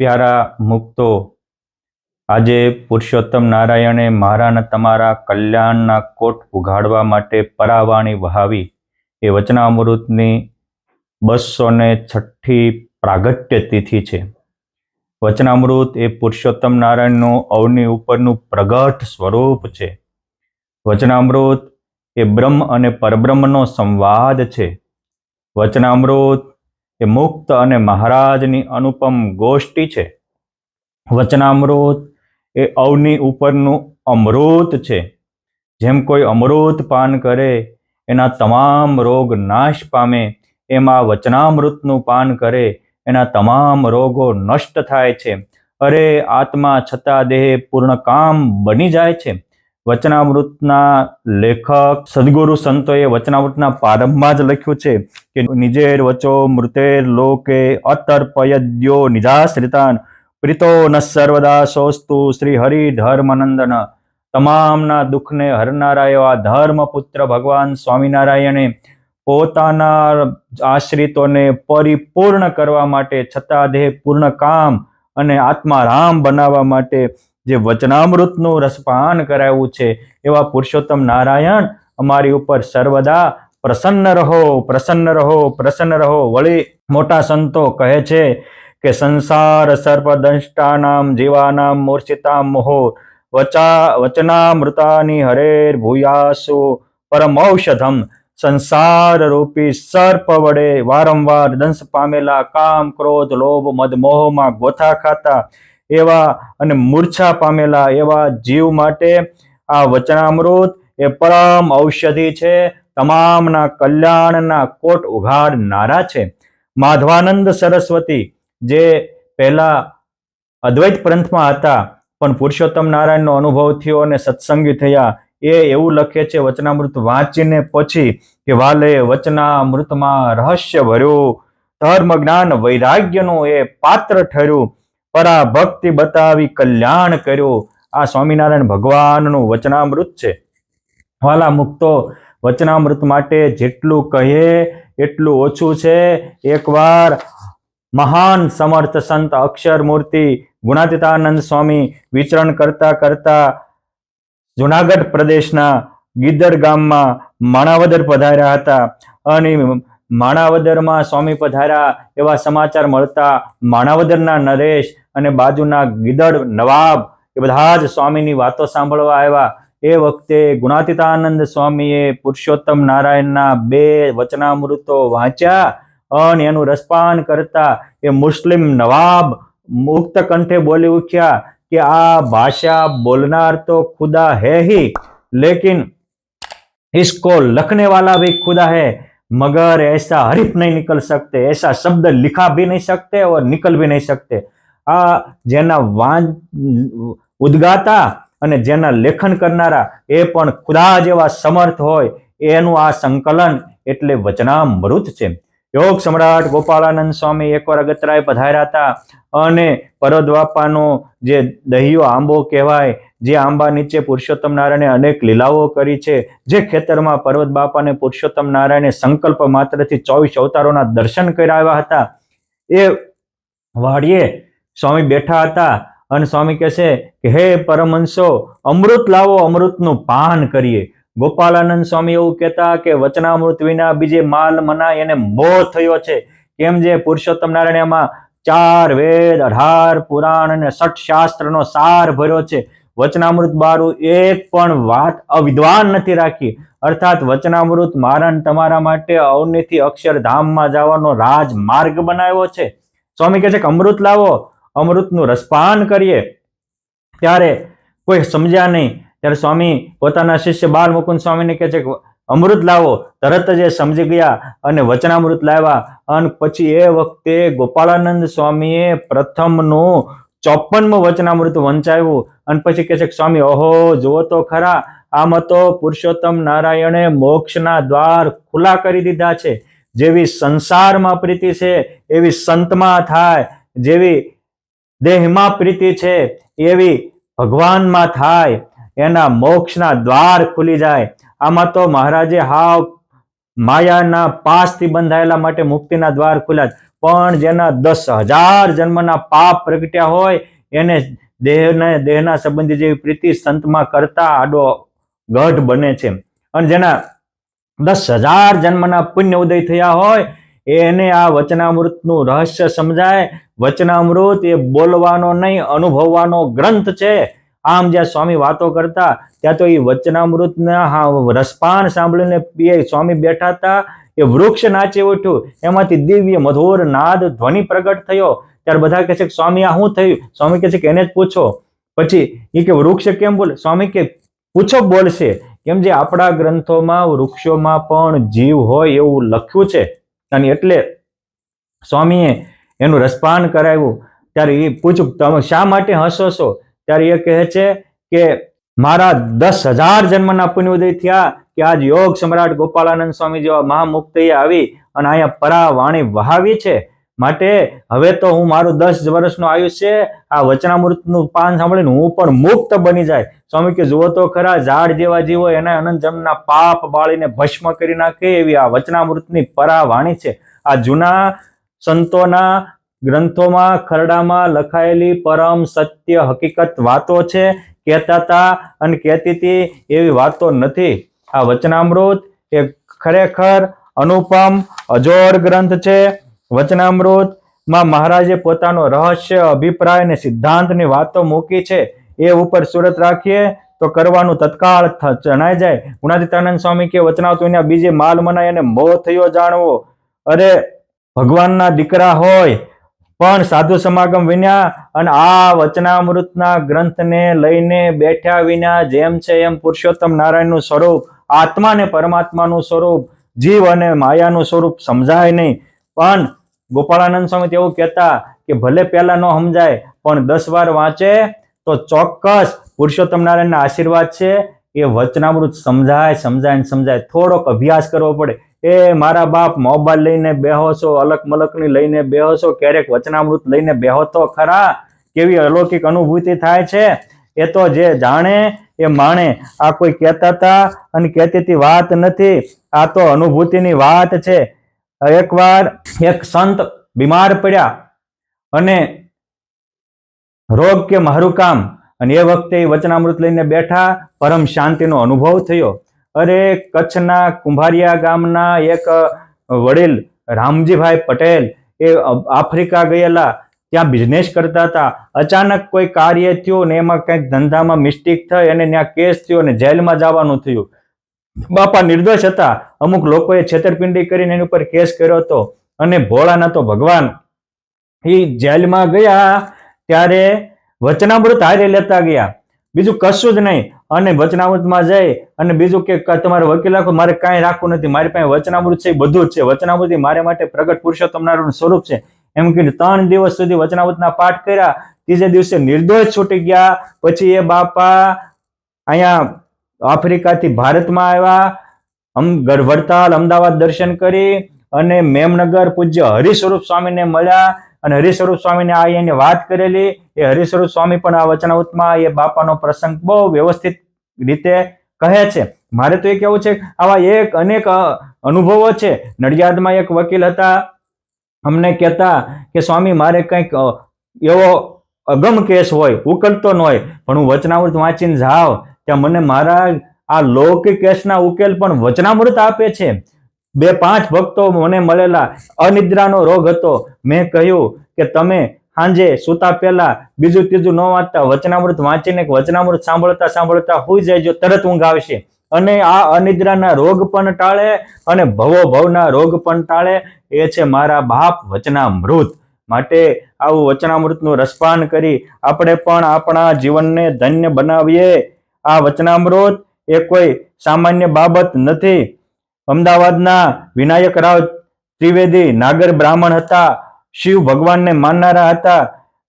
પ્યારા મુક્તો, આજે પુરુષોત્તમ નારાયણે મારા ને તમારા કલ્યાણના કોટ ઉઘાડવા માટે પરાવાણી વહાવી એ વચનામૃતની 206મી પ્રાગટ્ય તિથિ છે. વચનામૃત એ પુરુષોત્તમ નારાયણનું અવની ઉપરનું પ્રગટ સ્વરૂપ છે. વચનામૃત એ બ્રહ્મ અને પરબ્રહ્મનો સંવાદ છે. વચનામૃત એ મુક્ત અને મહારાજની અનુપમ ગોષ્ઠી છે. વચનામૃત એ અવની ઉપરનું અમૃત છે. જેમ કોઈ અમૃત પાન કરે એના તમામ રોગ નાશ પામે, એમ આ વચનામૃતનું પાન કરે એના તમામ રોગો નષ્ટ થાય છે. અરે આત્મા છતાં દેહ પૂર્ણ કામ બની જાય છે. વચનામૃતના લેખક સદગુરુ સંતોએ વચનામૃતના પ્રારંભમાં જ લખ્યું છે કે નિજેર વચો મૃતેર લોકે અતર્પયદ્યો નિજાશ્રિતાન પ્રીતો ન સર્વદા સોસ્તુ શ્રી હરિ ધર્મનંદન. તમામના દુઃખને હરનારા એવા ધર્મપુત્ર ભગવાન સ્વામિનારાયણે પોતાના આશ્રિતોને પરિપૂર્ણ કરવા માટે, છતાં દેહ પૂર્ણ કામ અને આત્મારામ બનાવવા માટે જે વચનામૃતનું રસપાન કરાવ્યું છે, એવા પુરુષોત્તમ નારાયણ અમારી ઉપર સર્વદા પ્રસન્ન રહો, પ્રસન્ન રહો, પ્રસન્ન રહો. વળી મોટા સંતો કહે છે કે સંસાર સર્પદંષ્ટાનામ જીવાનામ મૂર્છિતામ મોહો વચનામૃતાની હરેર ભૂયાસુ પરમૌષધમ. સંસાર રૂપી સર્પ વડે વારંવાર દંશ પામેલા કામ, ક્રોધ, લોભ, મદ, મોહમાં ગોથા ખાતા એવા અને મૂર્છા પામેલા એવા જીવ માટે આ વચનામૃત એ પરમ ઔષધિ છે. તમામના કલ્યાણના કોટ ઉઘાડનારા છે. માધવાનંદ સરસ્વતી જે પહેલા અદ્વૈત પંથમાં હતા, પણ પુરુષોત્તમ નારાયણનો અનુભવ થયો અને સત્સંગી થયા, એ એવું લખે છે વચનામૃત વાંચીને પછી કે વાલે વચનામૃતમાં રહસ્ય ભર્યું, ધર્મ જ્ઞાન વૈરાગ્યનું એ પાત્ર ઠર્યું, પરાભક્તિ બતાવી કલ્યાણ કર્યું. આ સ્વામિનારાયણ ભગવાનનું વચનામૃત છે. વાલા મુક્તો, વચનામૃત માટે જેટલું કહીએ એટલું ઓછું છે. એકવાર મહાન સમર્થ સંત અક્ષર મૂર્તિ ગુણાતીતાનંદ સ્વામી વિચરણ કરતા કરતા જુનાગઢ પ્રદેશના ગીદર ગામમાં માણાવદર પધાર્યા હતા અને માણાવદરમાં સ્વામી પધાર્યા એવા સમાચાર મળતા માણાવદરના નરેશ અને બાજુના ગીદડ નવાબ એ બધા જ સ્વામીની વાતો સાંભળવા આવ્યા. એ વખતે ગુણાતીતાનંદ સ્વામીએ પુરુષોત્તમ નારાયણના 2 વચનામૃતો વાંચ્યા અને એનું રસપાન કરતા એ મુસ્લિમ નવાબ મુક્ત કંઠે બોલી ઉઠ્યા कि आ भाषा बोलनार तो खुदा है ही, लेकिन इसको लिखने वाला भी खुदा है, मगर ऐसा हरीफ नहीं निकल सकते, ऐसा शब्द लिखा भी नहीं सकते और निकल भी नहीं सकते. आ जेना उद्गाता અને જેના લેખન કરનારા એ પણ ખુદા જેવા સમર્થ હોય, એનું આ સંકલન એટલે વચનામૃત છે. યોગ સમ્રાટ ગોપાળાનંદ સ્વામી એકવાર અગતરાય પધાર્યા હતા અને પર્વત બાપાનો જે દહિયો આંબો કહેવાય, જે આંબા નીચે પુરુષોત્તમ નારાયણે અનેક લીલાઓ કરી છે, જે ખેતરમાં પર્વત બાપાને પુરુષોત્તમ નારાયણે સંકલ્પ માત્રથી 24 અવતારોના દર્શન કરાવ્યા હતા, એ વાડીએ સ્વામી બેઠા હતા અને સ્વામી કહે છે કે હે પરમહંસો, અમૃત લાવો, અમૃતનું પાન કરીએ. ગોપાળાનંદ સ્વામી એવું કહેતા કે વચનામૃત વિના બીજે માલ મનાય એને મોહ થયો છે. કેમ જે પુરુષોત્તમ નારાયણમાં 4 વેદ, 18 પુરાણ અને 6 શાસ્ત્રનો સાર ભર્યો છે. વચનામૃત બારું એક પણ વાત અવિદ્વાન નથી રાખી. અર્થાત વચનામૃત મારા તમારા માટે અવનીથી અક્ષરધામમાં જવાનો રાજમાર્ગ બનાવ્યો છે. સ્વામી કહે છે કે અમૃત લાવો, અમૃતનું રસપાન કરીએ. ત્યારે કોઈ સમજ્યા નહીં. ત્યારે સ્વામી પોતાના શિષ્ય બાલ મુકુંદ સ્વામીને કહે છે કે અમૃત લાવો. તરત જ સમજી ગયા અને વચનામૃત લાવ્યા. અને પછી એ વખતે ગોપાળાનંદ સ્વામીએ પ્રથમનું 54મું વચનામૃત વંચાવ્યું. અને પછી કહે છે કે સ્વામી, ઓહો, જુઓ તો ખરા, આમાં તો પુરુષોત્તમ નારાયણે મોક્ષના દ્વાર ખુલ્લા કરી દીધા છે. જેવી સંસારમાં પ્રીતિ છે એવી સંતમાં થાય, જેવી દેહમાં પ્રીતિ છે એવી ભગવાનમાં થાય, એના મોક્ષના દ્વાર ખુલી જાય. આમાં તો મહારાજે હાવ માયાના પાસથી બંધાયેલા માટે મુક્તિના દ્વાર ખુલ્યા. પણ જેના 10,000 જન્મના પાપ પ્રગટ્યા હોય એને દેહના સંબંધી જેવી પ્રીતિ સંતમાં કરતા આડો ગઢ બને છે. અને જેના 10,000 જન્મના પુણ્ય ઉદય થયા હોય એને આ વચનામૃતનું રહસ્ય સમજાય. વચનામૃત એ બોલવાનો નહીં, અનુભવવાનો ગ્રંથ છે. આમ જ્યાં સ્વામી વાતો કરતા ત્યાં તો એ વચનામૃતના રસપાન સાંભળીને સ્વામી બેઠા હતા. એ વૃક્ષ નાચી ઉઠ્યું, એમાંથી દિવ્ય મધુર નાદ ધ્વનિ પ્રગટ થયો. ત્યારે બધા કહે છે કે સ્વામી આ શું થયું? સ્વામી કહે છે કે એને જ પૂછો. પછી એ કે વૃક્ષ કેમ બોલે? સ્વામી કે પૂછો બોલશે. કેમ જે આપણા ગ્રંથોમાં વૃક્ષોમાં પણ જીવ હોય એવું લખ્યું છે. અને એટલે સ્વામીએ એનું રસપાન કરાવ્યું. ત્યારે એ પૂછ્યું તમે શા માટે હસો છો? ત્યારે એ કહે છે કે મારા 10,000 જન્મના પુણ્ય ઉદય થયા કે આજ યોગ સમ્રાટ ગોપાળાનંદ સ્વામી જેવા મહામુક્તએ આવી અને અહીંયા પરા વાણી વહાવી છે. માટે હવે તો હું મારું 10 વર્ષનું આયુષ્ય આ વચનામૃતનું પાન સાંભળીને હું પણ મુક્ત બની જાય. સ્વામી કે જુઓ તો ખરા, ઝાડ જેવા જીવો એના અનંત જન્મના પાપ બાળીને ભસ્મ કરી નાખે એવી આ વચનામૃતની પરા વાણી છે. આ જૂના સંતોના ગ્રંથોમાં ખરડામાં લખાયેલી પરમ સત્ય હકીકત વાતો છે. કહેતા હતા અને કહેતી હતી એવી વાતો નથી. આ વચનામૃત એ ખરેખર અનુપમ અજોડ ગ્રંથ છે. વચનામૃતમાં મહારાજે પોતાનો રહસ્ય, અભિપ્રાય અને સિદ્ધાંતની વાતો મૂકી છે. એ ઉપર સુરત રાખીએ તો કરવાનું તત્કાળ જણાઈ જાય. ગુણાતીતાનંદ સ્વામી કે વચનાવતો બીજે માલ મનાય અને મોહ થયો જાણવો. અરે ભગવાનના દીકરા હોય પણ સાધુ સમાગમ વિના અને આ વચનામૃતના ગ્રંથને લઈને બેઠ્યા વિના જેમ છે એમ પુરુષોત્તમ નારાયણનું સ્વરૂપ, આત્મા ને પરમાત્માનું સ્વરૂપ, જીવ અને માયાનું સ્વરૂપ સમજાય નહીં. પણ ગોપાળાનંદ સ્વામી તેવું કહેતા કે ભલે પહેલા ન સમજાય પણ 10 વાર વાંચે તો ચોક્કસ પુરુષોત્તમ નારાયણના આશીર્વાદ છે. એ વચનામૃત સમજાય. થોડોક અભ્યાસ કરવો પડે. એ મારા બાપ મોબાઈલ લઈને બેહો છો, અલક મલકની લઈને બેહો છો, ક્યારેક વચનામૃત લઈને બેહો તો ખરા. કેવી અલૌકિક અનુભૂતિ થાય છે એ તો જે જાણે એ માણે. આ કોઈ કહેતા હતા અને કહેતી વાત નથી, આ તો અનુભૂતિની વાત છે. એકવાર એક સંત બીમાર પડ્યા અને રોગ કે મારું કામ, અને એ વખતે વચનામૃત લઈને બેઠા, પરમ શાંતિનો અનુભવ થયો. અરે કચ્છના કુંભારિયા ગામના એક વડીલ રામજીભાઈ પટેલ એ આફ્રિકા ગયેલા, ત્યાં બિઝનેસ કરતા હતા. અચાનક કોઈ કાર્ય થયું ને એમાં કંઈક ધંધામાં મિસ્ટેક થઈ અને ત્યાં કેસ થયો અને જેલમાં જવાનું થયું. બાપા નિર્દોષ હતા. અમુક લોકોએ છેતરપિંડી કરીને એની ઉપર કેસ કર્યો હતો અને ભોળાના તો ભગવાન એ જેલમાં ગયા ત્યારે વચનામૃત હારે લેતા ગયા, બીજું કશું જ નહીં. અને વચનામૃતમાં જઈ અને બીજું કે તમારે વકીલ રાખો, મારે કાંઈ રાખવું નથી, મારી પાસે વચનામૃત છે, બધું જ છે. વચનામૃત મારે માટે પ્રગટ પુરુષોત્તમ નારાયણનું સ્વરૂપ છે એમ કહીને 3 દિવસ સુધી વચનામૃતના પાઠ કર્યા. ત્રીજે દિવસે નિર્દોષ છૂટી ગયા. પછી એ બાપા અહીંયા આફ્રિકાથી ભારતમાં આવ્યા, વડતાલ અમદાવાદ દર્શન કરી અને મેમનગર પૂજ્ય હરિસ્વરૂપ સ્વામીને મળ્યા અને હરિસ્વરૂપ સ્વામીને આ એને વાત કરેલી. એ હરિસ્વરૂપ સ્વામી પણ આ વચનામૃતમાં એ બાપાનો પ્રસંગ બહુ વ્યવસ્થિત રીતે કહે છે. મારે તો એ કેવું છે આવા અનેક અનુભવો છે. નડિયાદમાં એક વકીલ હતા, અમને કહેતા કે સ્વામી મારે કંઈક એવો અગમ કેસ હોય, ઉકલતો ન હોય, પણ હું વચનામૃત વાંચીને જાઉં ત્યાં મને મારા આ લૌકિક કેસના ઉકેલ પણ વચનામૃત આપે છે. 2-5 ભક્તો મને મળેલા, અનિદ્રાનો રોગ હતો. મેં કહ્યું કે તમે સાંજે સુતા પહેલા બીજું ત્રીજું ન વાંચતા, વચનામૃત વાંચીને વચનામૃત સાંભળતા હોઈ જાય, તરત ઊંઘ આવશે અને આ અનિદ્રાના રોગ પણ ટાળે અને ભવના રોગ પણ ટાળે. એ છે મારા બાપ વચનામૃત. માટે આવું વચનામૃતનું રસપાન કરી આપણે પણ આપણા જીવનને ધન્ય બનાવીએ. આ વચનામૃત એ કોઈ સામાન્ય બાબત નથી. અમદાવાદના વિનાયક રાવ ત્રિવેદી નાગર બ્રાહ્મણ હતા, શિવ ભગવાનને માનનારા હતા.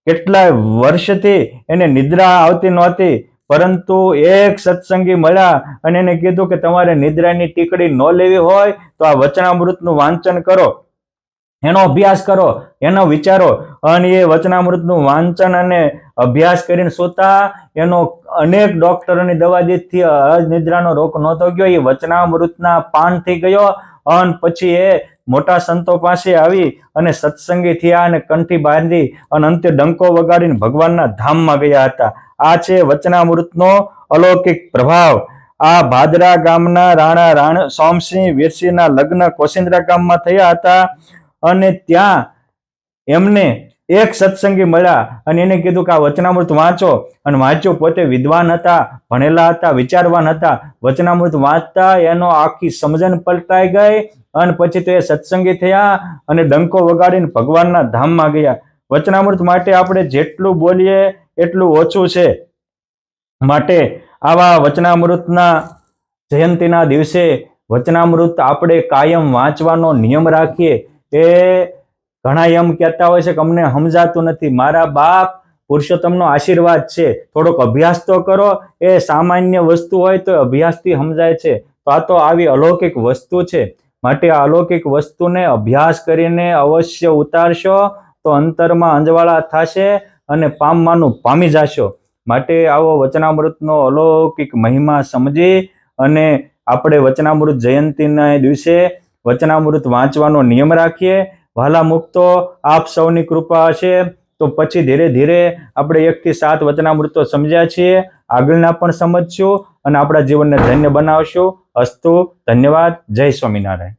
કેટલાય વર્ષથી એને નિદ્રા આવતી નહોતી, પરંતુ એક સત્સંગી મળ્યા અને એને કીધું કે તમારે નિદ્રાની ટીકડી ન લેવી હોય તો આ વચનામૃતનું વાંચન કરો, એનો અભ્યાસ કરો, એનો વિચારો. અને એ વચનામૃતનું વાંચન અને અભ્યાસ કરીને સુતા. એનો અનેક ડોક્ટરોની દવા દીધથી નિદ્રાનો રોગ નહોતો ગયો, એ વચનામૃતના પાન થઈ ગયો. અને પછી એ મોટા સંતો પાસે આવી અને સત્સંગી થયા અને કંઠી બાંધી અને અંતે ડંકો વગાડીને ભગવાનના ધામમાં ગયા હતા. આ છે વચનામૃતનો અલૌકિક પ્રભાવ. આ ભાદરા ગામના રાણા સોમસિંહ વીરસિંહના લગ્ન કોશિંદ્રા ગામમાં થયા હતા અને ત્યાં એમને એક સત્સંગી મળ્યા અને એને કીધું કે આ વચનામૃત વાંચો, અને વાંચ્યું. પોતે વિદ્વાન હતા, ભણેલા હતા, વિચારવાન હતા. વચનામૃત વાંચતા એનો આખી સમજણ પલટાઈ ગઈ અને પછી તો એ સત્સંગી થયા અને ડંકો વગાડીને ભગવાનના ધામમાં ગયા. વચનામૃત માટે આપણે જેટલું બોલીએ એટલું ઓછું છે. માટે આવા વચનામૃતના જયંતિના દિવસે વચનામૃત આપણે કાયમ વાંચવાનો નિયમ રાખીએ. એ ઘણા એમ કહેતા હોય છે કે અમને સમજાતું નથી. મારા બાપ પુરુષોત્તમનો આશીર્વાદ છે, થોડોક અભ્યાસ તો કરો. એ સામાન્ય વસ્તુ હોય તો અભ્યાસથી સમજાય છે. તો આ તો આવી અલૌકિક વસ્તુ છે. માટે આ અલૌકિક વસ્તુને અભ્યાસ કરીને અવશ્ય ઉતારશો તો અંતરમાં અંજવાળા થશે અને પામવાનું પામી જશો. માટે આવો વચનામૃતનો અલૌકિક મહિમા સમજી અને આપણે વચનામૃત જયંતિના દિવસે વચનામૃત વાંચવાનો નિયમ રાખીએ. વહાલા મુક્તો, આપ સૌની કૃપા હશે તો પછી ધીરે ધીરે આપણે 1 થી 7 વચનામૃતો સમજ્યા છીએ, આગળના પણ સમજશું અને આપણા જીવનને ધન્ય બનાવશું. અસ્તુ. ધન્યવાદ. જય સ્વામિનારાયણ.